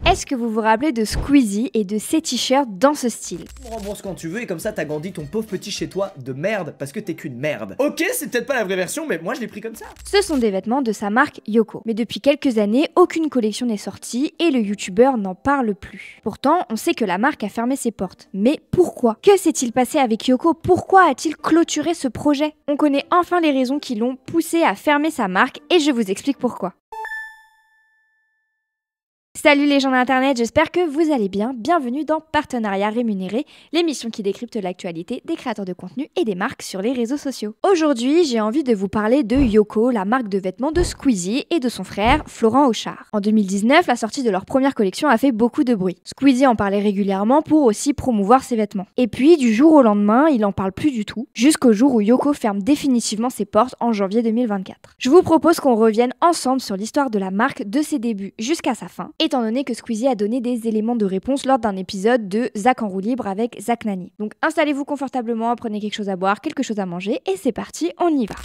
Est-ce que vous vous rappelez de Squeezie et de ses t-shirts dans ce style? Tu me rembourses quand tu veux et comme ça t'agrandis ton pauvre petit chez toi de merde parce que t'es qu'une merde. Ok, c'est peut-être pas la vraie version, mais moi je l'ai pris comme ça. Ce sont des vêtements de sa marque Yoko. Mais depuis quelques années, aucune collection n'est sortie et le youtubeur n'en parle plus. Pourtant, on sait que la marque a fermé ses portes. Mais pourquoi? Que s'est-il passé avec Yoko? Pourquoi a-t-il clôturé ce projet? On connaît enfin les raisons qui l'ont poussé à fermer sa marque et je vous explique pourquoi. Salut les gens d'internet, j'espère que vous allez bien. Bienvenue dans Partenariat Rémunéré, l'émission qui décrypte l'actualité des créateurs de contenu et des marques sur les réseaux sociaux. Aujourd'hui, j'ai envie de vous parler de Yoko, la marque de vêtements de Squeezie et de son frère Florent Auchard. En 2019, la sortie de leur première collection a fait beaucoup de bruit. Squeezie en parlait régulièrement pour aussi promouvoir ses vêtements. Et puis, du jour au lendemain, il en parle plus du tout, jusqu'au jour où Yoko ferme définitivement ses portes en janvier 2024. Je vous propose qu'on revienne ensemble sur l'histoire de la marque de ses débuts jusqu'à sa fin, étant donné que Squeezie a donné des éléments de réponse lors d'un épisode de Zach en roue libre avec Zach Nani. Donc installez-vous confortablement, prenez quelque chose à boire, quelque chose à manger et c'est parti, on y va.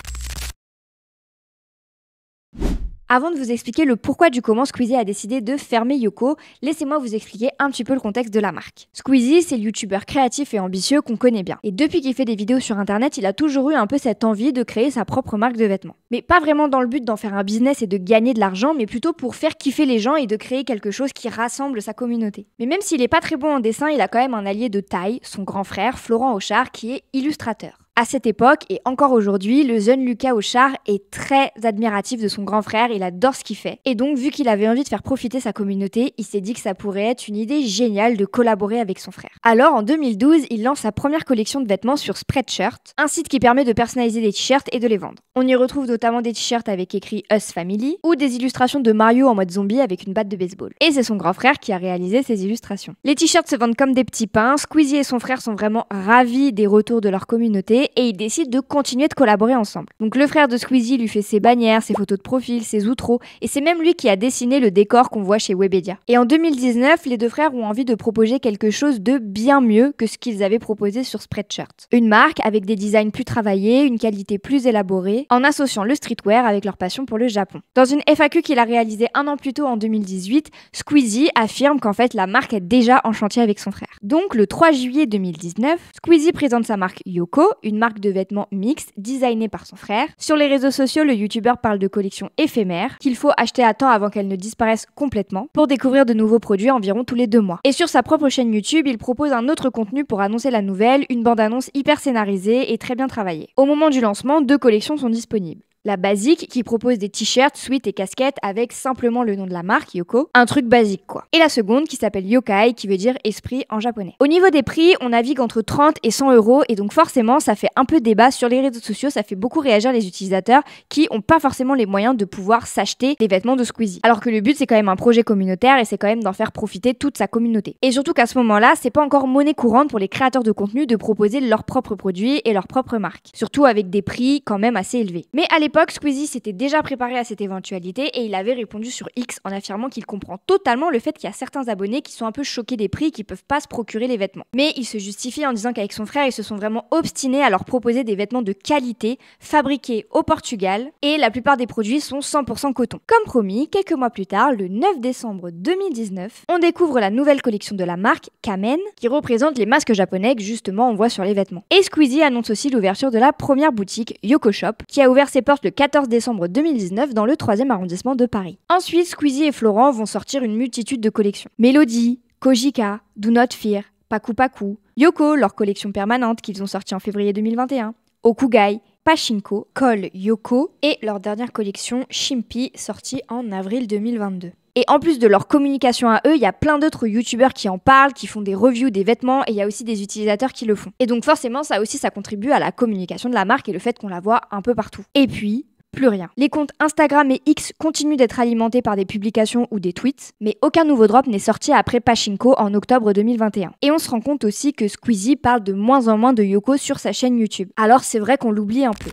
Avant de vous expliquer le pourquoi du comment Squeezie a décidé de fermer Yoko, laissez-moi vous expliquer un petit peu le contexte de la marque. Squeezie, c'est le youtubeur créatif et ambitieux qu'on connaît bien. Et depuis qu'il fait des vidéos sur internet, il a toujours eu un peu cette envie de créer sa propre marque de vêtements. Mais pas vraiment dans le but d'en faire un business et de gagner de l'argent, mais plutôt pour faire kiffer les gens et de créer quelque chose qui rassemble sa communauté. Mais même s'il est pas très bon en dessin, il a quand même un allié de taille, son grand frère, Florent Auchard, qui est illustrateur. À cette époque, et encore aujourd'hui, le jeune Lucas Auchard est très admiratif de son grand frère, il adore ce qu'il fait. Et donc, vu qu'il avait envie de faire profiter sa communauté, il s'est dit que ça pourrait être une idée géniale de collaborer avec son frère. Alors, en 2012, il lance sa première collection de vêtements sur Spreadshirt, un site qui permet de personnaliser des t-shirts et de les vendre. On y retrouve notamment des t-shirts avec écrit Us Family, ou des illustrations de Mario en mode zombie avec une batte de baseball. Et c'est son grand frère qui a réalisé ces illustrations. Les t-shirts se vendent comme des petits pains, Squeezie et son frère sont vraiment ravis des retours de leur communauté, et ils décident de continuer de collaborer ensemble. Donc le frère de Squeezie lui fait ses bannières, ses photos de profil, ses outros, et c'est même lui qui a dessiné le décor qu'on voit chez Webedia. Et en 2019, les deux frères ont envie de proposer quelque chose de bien mieux que ce qu'ils avaient proposé sur Spreadshirt. Une marque avec des designs plus travaillés, une qualité plus élaborée, en associant le streetwear avec leur passion pour le Japon. Dans une FAQ qu'il a réalisée un an plus tôt en 2018, Squeezie affirme qu'en fait la marque est déjà en chantier avec son frère. Donc le 3 juillet 2019, Squeezie présente sa marque Yoko, une marque de vêtements mixtes designés par son frère. Sur les réseaux sociaux, le youtubeur parle de collections éphémères qu'il faut acheter à temps avant qu'elles ne disparaissent complètement pour découvrir de nouveaux produits environ tous les 2 mois. Et sur sa propre chaîne YouTube, il propose un autre contenu pour annoncer la nouvelle, une bande-annonce hyper scénarisée et très bien travaillée. Au moment du lancement, 2 collections sont disponibles. La basique qui propose des t-shirts, sweats et casquettes avec simplement le nom de la marque, Yoko. Un truc basique quoi. Et la seconde qui s'appelle Yokai qui veut dire esprit en japonais. Au niveau des prix, on navigue entre 30 et 100 € et donc forcément ça fait un peu débat sur les réseaux sociaux, ça fait beaucoup réagir les utilisateurs qui ont pas forcément les moyens de pouvoir s'acheter des vêtements de Squeezie. Alors que le but c'est quand même un projet communautaire et c'est quand même d'en faire profiter toute sa communauté. Et surtout qu'à ce moment-là, c'est pas encore monnaie courante pour les créateurs de contenu de proposer leurs propres produits et leurs propres marques. Surtout avec des prix quand même assez élevés. Mais à l'époque, Squeezie s'était déjà préparé à cette éventualité et il avait répondu sur X en affirmant qu'il comprend totalement le fait qu'il y a certains abonnés qui sont un peu choqués des prix et qui peuvent pas se procurer les vêtements. Mais il se justifie en disant qu'avec son frère, ils se sont vraiment obstinés à leur proposer des vêtements de qualité, fabriqués au Portugal et la plupart des produits sont 100% coton. Comme promis, quelques mois plus tard, le 9 décembre 2019, on découvre la nouvelle collection de la marque Kamen qui représente les masques japonais que justement on voit sur les vêtements. Et Squeezie annonce aussi l'ouverture de la première boutique Yoko Shop qui a ouvert ses portes le 14 décembre 2019 dans le 3e arrondissement de Paris. Ensuite, Squeezie et Florent vont sortir une multitude de collections. Melody, Kojika, Do Not Fear, Paku Paku, Yoko, leur collection permanente qu'ils ont sortie en février 2021, Okugai, Pachinko, Cole Yoko et leur dernière collection Shimpi sortie en avril 2022. Et en plus de leur communication à eux, il y a plein d'autres youtubeurs qui en parlent, qui font des reviews des vêtements et il y a aussi des utilisateurs qui le font. Et donc forcément, ça contribue à la communication de la marque et le fait qu'on la voit un peu partout. Et puis, plus rien. Les comptes Instagram et X continuent d'être alimentés par des publications ou des tweets, mais aucun nouveau drop n'est sorti après Pachinko en octobre 2021. Et on se rend compte aussi que Squeezie parle de moins en moins de Yoko sur sa chaîne YouTube. Alors c'est vrai qu'on l'oublie un peu.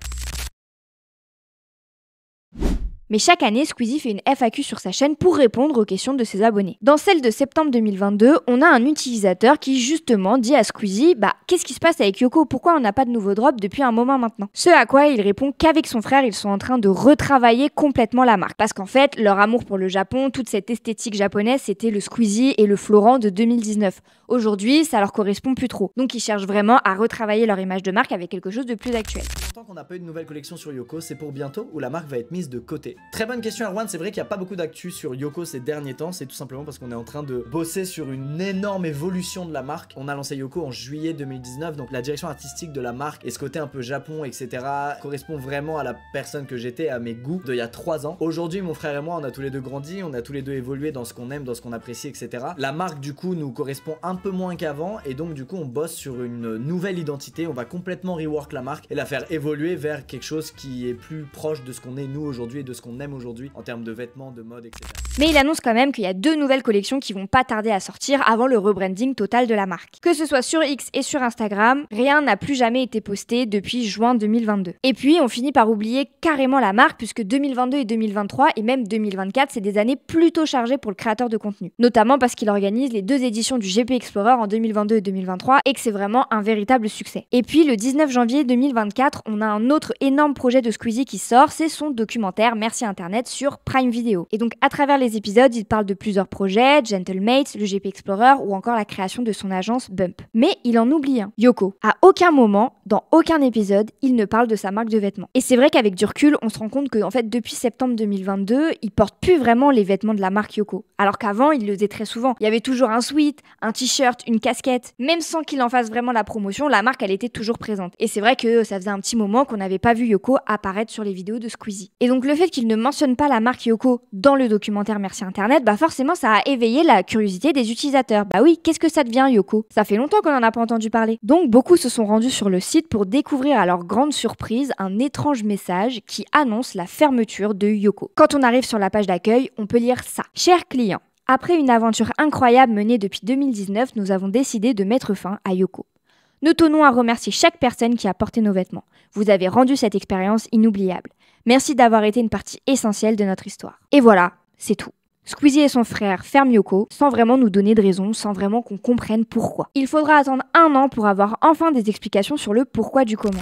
Mais chaque année, Squeezie fait une FAQ sur sa chaîne pour répondre aux questions de ses abonnés. Dans celle de septembre 2022, on a un utilisateur qui justement dit à Squeezie « Qu'est-ce qui se passe avec Yoko? Pourquoi on n'a pas de nouveau drop depuis un moment maintenant ?» Ce à quoi il répond qu'avec son frère, ils sont en train de retravailler complètement la marque. Parce qu'en fait, leur amour pour le Japon, toute cette esthétique japonaise, c'était le Squeezie et le Florent de 2019. Aujourd'hui, ça leur correspond plus trop. Donc ils cherchent vraiment à retravailler leur image de marque avec quelque chose de plus actuel. Tant qu'on n'a pas eu de nouvelle collection sur Yoko, c'est pour bientôt ou la marque va être mise de côté? Très bonne question Erwan, c'est vrai qu'il n'y a pas beaucoup d'actu sur Yoko ces derniers temps, c'est tout simplement parce qu'on est en train de bosser sur une énorme évolution de la marque. On a lancé Yoko en juillet 2019, donc la direction artistique de la marque et ce côté un peu Japon, etc. correspond vraiment à la personne que j'étais, à mes goûts d'il y a 3 ans. Aujourd'hui, mon frère et moi, on a tous les deux grandi, on a tous les deux évolué dans ce qu'on aime, dans ce qu'on apprécie, etc. La marque du coup nous correspond un peu moins qu'avant et donc du coup on bosse sur une nouvelle identité, on va complètement rework la marque et la faire évoluer vers quelque chose qui est plus proche de ce qu'on est nous aujourd'hui et de ce qu'on aime aujourd'hui en termes de vêtements, de mode, etc. Mais il annonce quand même qu'il y a 2 nouvelles collections qui vont pas tarder à sortir avant le rebranding total de la marque. Que ce soit sur X et sur Instagram, rien n'a plus jamais été posté depuis juin 2022. Et puis on finit par oublier carrément la marque puisque 2022 et 2023 et même 2024 c'est des années plutôt chargées pour le créateur de contenu. Notamment parce qu'il organise les 2 éditions du GP Explorer en 2022 et 2023 et que c'est vraiment un véritable succès. Et puis le 19 janvier 2024, on a un autre énorme projet de Squeezie qui sort, c'est son documentaire Merci Internet sur Prime Video. Et donc à travers les épisodes, il parle de plusieurs projets, Gentlemates, le GP Explorer ou encore la création de son agence Bump. Mais il en oublie un, Yoko. À aucun moment, dans aucun épisode, il ne parle de sa marque de vêtements. Et c'est vrai qu'avec du recul, on se rend compte que en fait depuis septembre 2022, il porte plus vraiment les vêtements de la marque Yoko. Alors qu'avant, il le faisait très souvent. Il y avait toujours un sweat, un t-shirt, une casquette. Même sans qu'il en fasse vraiment la promotion, la marque elle était toujours présente. Et c'est vrai que ça faisait un petit moment qu'on n'avait pas vu Yoko apparaître sur les vidéos de Squeezie. Et donc le fait qu'il ne mentionne pas la marque Yoko dans le documentaire Merci Internet, forcément ça a éveillé la curiosité des utilisateurs. Oui, qu'est-ce que ça devient Yoko? Ça fait longtemps qu'on en a pas entendu parler. Donc beaucoup se sont rendus sur le site pour découvrir à leur grande surprise un étrange message qui annonce la fermeture de Yoko. Quand on arrive sur la page d'accueil, on peut lire ça. Chers clients, après une aventure incroyable menée depuis 2019, nous avons décidé de mettre fin à Yoko. Nous tenons à remercier chaque personne qui a porté nos vêtements. Vous avez rendu cette expérience inoubliable. Merci d'avoir été une partie essentielle de notre histoire. Et voilà, c'est tout. Squeezie et son frère ferment Yoko sans vraiment nous donner de raison, sans vraiment qu'on comprenne pourquoi. Il faudra attendre 1 an pour avoir enfin des explications sur le pourquoi du comment.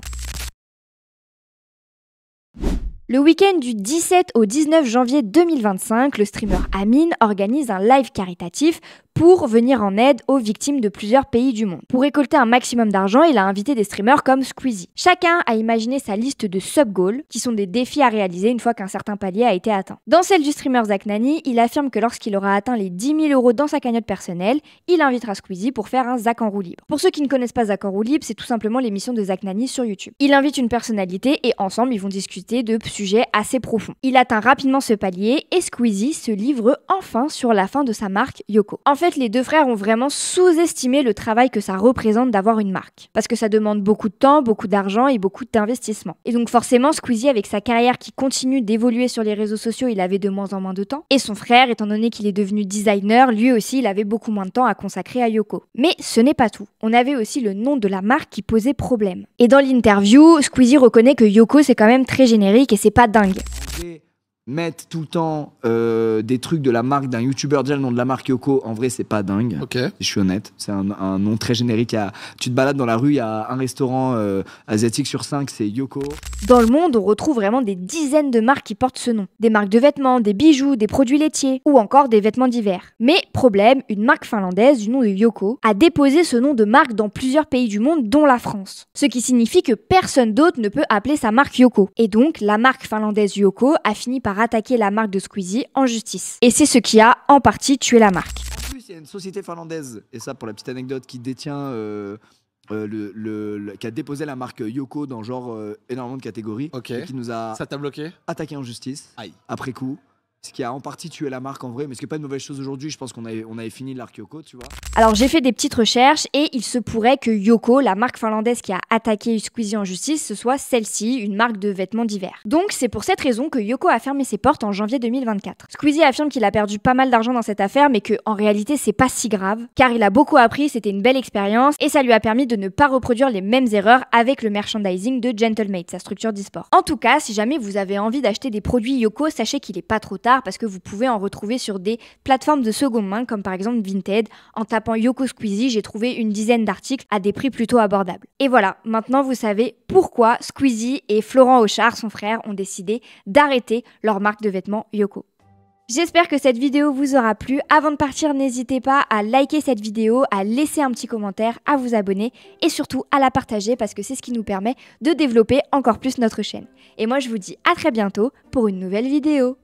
Le week-end du 17 au 19 janvier 2025, le streamer Amine organise un live caritatif pour venir en aide aux victimes de plusieurs pays du monde. Pour récolter un maximum d'argent, il a invité des streamers comme Squeezie. Chacun a imaginé sa liste de sub-goals, qui sont des défis à réaliser une fois qu'un certain palier a été atteint. Dans celle du streamer Zach Nani, il affirme que lorsqu'il aura atteint les 10 000 € dans sa cagnotte personnelle, il invitera Squeezie pour faire un Zach en roue libre. Pour ceux qui ne connaissent pas Zach en roue libre, c'est tout simplement l'émission de Zach Nani sur YouTube. Il invite une personnalité et ensemble, ils vont discuter de sujets assez profonds. Il atteint rapidement ce palier et Squeezie se livre enfin sur la fin de sa marque Yoko. En fait, les deux frères ont vraiment sous-estimé le travail que ça représente d'avoir une marque. Parce que ça demande beaucoup de temps, beaucoup d'argent et beaucoup d'investissement. Et donc forcément, Squeezie, avec sa carrière qui continue d'évoluer sur les réseaux sociaux, il avait de moins en moins de temps. Et son frère, étant donné qu'il est devenu designer, lui aussi, il avait beaucoup moins de temps à consacrer à Yoko. Mais ce n'est pas tout. On avait aussi le nom de la marque qui posait problème. Et dans l'interview, Squeezie reconnaît que Yoko, c'est quand même très générique et c'est pas dingue. Mettre tout le temps des trucs de la marque d'un youtubeur, déjà le nom de la marque Yoko, en vrai c'est pas dingue, Okay. Je suis honnête, c'est un nom très générique. Tu te balades dans la rue, il y a un restaurant asiatique sur 5, c'est Yoko. Dans le monde, on retrouve vraiment des dizaines de marques qui portent ce nom. Des marques de vêtements, des bijoux, des produits laitiers ou encore des vêtements d'hiver. Mais problème, une marque finlandaise du nom de Yoko a déposé ce nom de marque dans plusieurs pays du monde, dont la France. Ce qui signifie que personne d'autre ne peut appeler sa marque Yoko. Et donc, la marque finlandaise Yoko a fini par attaquer la marque de Squeezie en justice. Et c'est ce qui a en partie tué la marque. En plus, il y a une société finlandaise, et ça pour la petite anecdote, qui détient qui a déposé la marque Yoko dans genre énormément de catégories, Ok. et qui nous a Ça t'a bloqué? attaqué en justice. Aïe. Après coup. Ce qui a en partie tué la marque en vrai, mais ce qui n'est pas une mauvaise chose aujourd'hui. Je pense qu'on avait fini l'arc Yoko, tu vois. Alors j'ai fait des petites recherches et il se pourrait que Yoko, la marque finlandaise qui a attaqué Squeezie en justice, ce soit celle-ci, une marque de vêtements d'hiver. Donc c'est pour cette raison que Yoko a fermé ses portes en janvier 2024. Squeezie affirme qu'il a perdu pas mal d'argent dans cette affaire, mais que en réalité c'est pas si grave, car il a beaucoup appris, c'était une belle expérience et ça lui a permis de ne pas reproduire les mêmes erreurs avec le merchandising de Gentlemate, sa structure d'e-sport. En tout cas, si jamais vous avez envie d'acheter des produits Yoko, sachez qu'il est pas trop tard parce que vous pouvez en retrouver sur des plateformes de seconde main comme par exemple Vinted. En tapant Yoko Squeezie, j'ai trouvé une dizaine d'articles à des prix plutôt abordables. Et voilà, maintenant vous savez pourquoi Squeezie et Florent Auchard, son frère, ont décidé d'arrêter leur marque de vêtements Yoko. J'espère que cette vidéo vous aura plu. Avant de partir, n'hésitez pas à liker cette vidéo, à laisser un petit commentaire, à vous abonner et surtout à la partager parce que c'est ce qui nous permet de développer encore plus notre chaîne. Et moi je vous dis à très bientôt pour une nouvelle vidéo.